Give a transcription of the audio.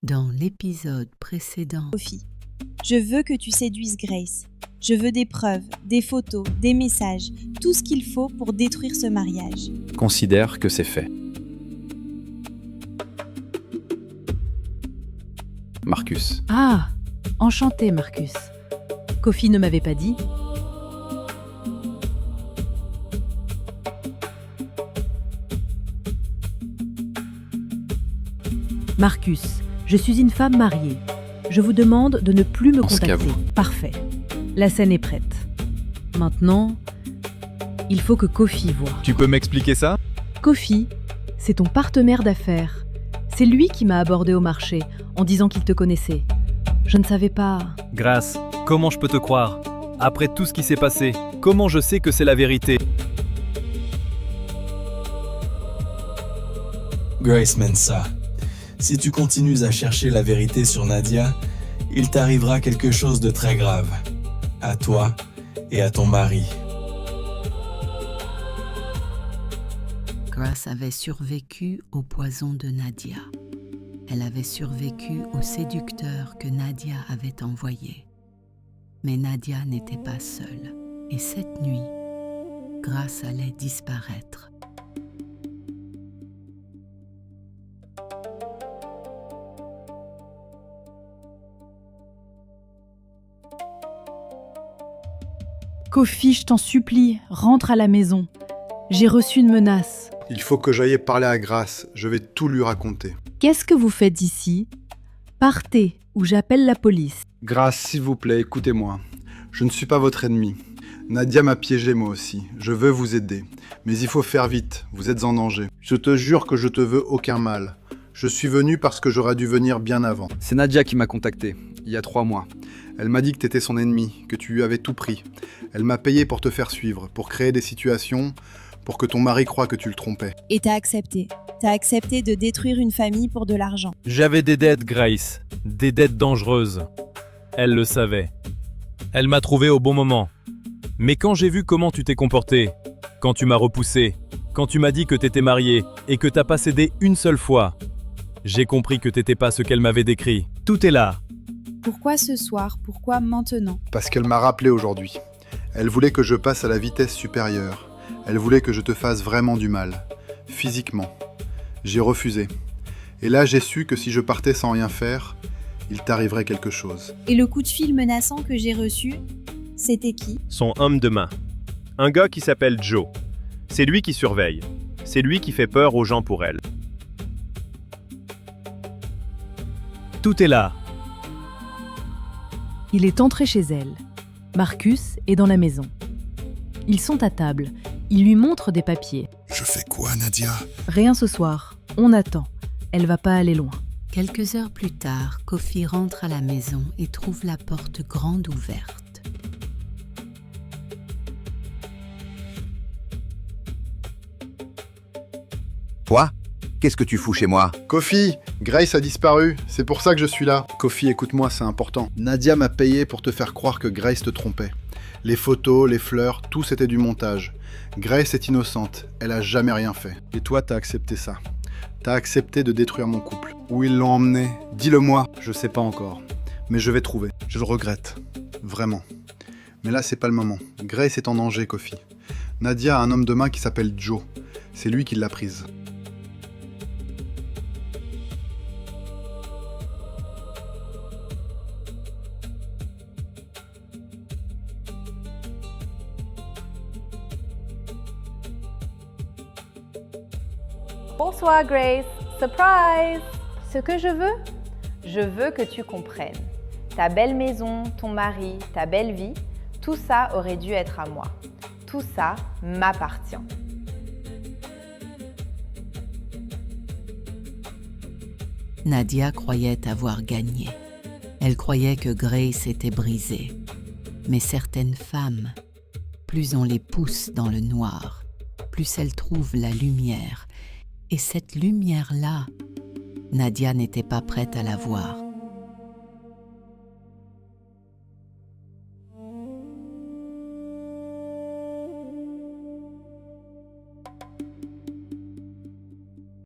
Dans l'épisode précédent, Sophie, je veux que tu séduises Grace. Je veux des preuves, des photos, des messages, tout ce qu'il faut pour détruire ce mariage. Considère que c'est fait. Marcus. Ah, enchanté Marcus. Kofi ne m'avait pas dit. Marcus, je suis une femme mariée. Je vous demande de ne plus me Pense qu'à contacter. vous. Parfait. La scène est prête. Maintenant, il faut que Kofi voie. Tu peux m'expliquer ça? Kofi, c'est ton partenaire d'affaires. C'est lui qui m'a abordé au marché en disant qu'il te connaissait. Je ne savais pas. Grace, comment je peux te croire? Après tout ce qui s'est passé, comment je sais que c'est la vérité? Grace Mensa, si tu continues à chercher la vérité sur Nadia, il t'arrivera quelque chose de très grave. À toi et à ton mari. Grace avait survécu au poison de Nadia. Elle avait survécu au séducteur que Nadia avait envoyé. Mais Nadia n'était pas seule. Et cette nuit, Grace allait disparaître. Kofi, je t'en supplie, rentre à la maison. J'ai reçu une menace. Il faut que j'aille parler à Grace, je vais tout lui raconter. Qu'est-ce que vous faites ici? Partez, ou j'appelle la police. Grace, s'il vous plaît, écoutez-moi. Je ne suis pas votre ennemi. Nadia m'a piégé moi aussi. Je veux vous aider. Mais il faut faire vite, vous êtes en danger. Je te jure que je te veux aucun mal. Je suis venu parce que j'aurais dû venir bien avant. C'est Nadia qui m'a contacté, il y a 3 mois. Elle m'a dit que t'étais son ennemi, que tu lui avais tout pris. Elle m'a payé pour te faire suivre, pour créer des situations, pour que ton mari croie que tu le trompais. Et t'as accepté. T'as accepté de détruire une famille pour de l'argent. J'avais des dettes, Grace. Des dettes dangereuses. Elle le savait. Elle m'a trouvé au bon moment. Mais quand j'ai vu comment tu t'es comporté, quand tu m'as repoussé, quand tu m'as dit que t'étais marié et que t'as pas cédé une seule fois, j'ai compris que t'étais pas ce qu'elle m'avait décrit. Tout est là. Pourquoi ce soir? Pourquoi maintenant? Parce qu'elle m'a rappelé aujourd'hui. Elle voulait que je passe à la vitesse supérieure. Elle voulait que je te fasse vraiment du mal. Physiquement. J'ai refusé. Et là, j'ai su que si je partais sans rien faire, il t'arriverait quelque chose. Et le coup de fil menaçant que j'ai reçu, c'était qui? Son homme de main. Un gars qui s'appelle Joe. C'est lui qui surveille. C'est lui qui fait peur aux gens pour elle. Tout est là. Il est entré chez elle. Marcus est dans la maison. Ils sont à table. Il lui montre des papiers. Je fais quoi, Nadia? Rien ce soir. On attend. Elle va pas aller loin. Quelques heures plus tard, Kofi rentre à la maison et trouve la porte grande ouverte. Toi? Qu'est-ce que tu fous chez moi? Kofi, Grace a disparu, c'est pour ça que je suis là. Kofi, écoute-moi, c'est important. Nadia m'a payé pour te faire croire que Grace te trompait. Les photos, les fleurs, tout c'était du montage. Grace est innocente, elle a jamais rien fait. Et toi, t'as accepté ça. T'as accepté de détruire mon couple. Où ils l'ont emmené? Dis-le-moi. Je sais pas encore. Mais je vais trouver. Je le regrette. Vraiment. Mais là, c'est pas le moment. Grace est en danger, Kofi. Nadia a un homme de main qui s'appelle Joe. C'est lui qui l'a prise. Bonsoir Grace, surprise! Ce que je veux que tu comprennes. Ta belle maison, ton mari, ta belle vie, tout ça aurait dû être à moi. Tout ça m'appartient. Nadia croyait avoir gagné. Elle croyait que Grace était brisée. Mais certaines femmes, plus on les pousse dans le noir, plus elles trouvent la lumière. Et cette lumière-là, Nadia n'était pas prête à la voir.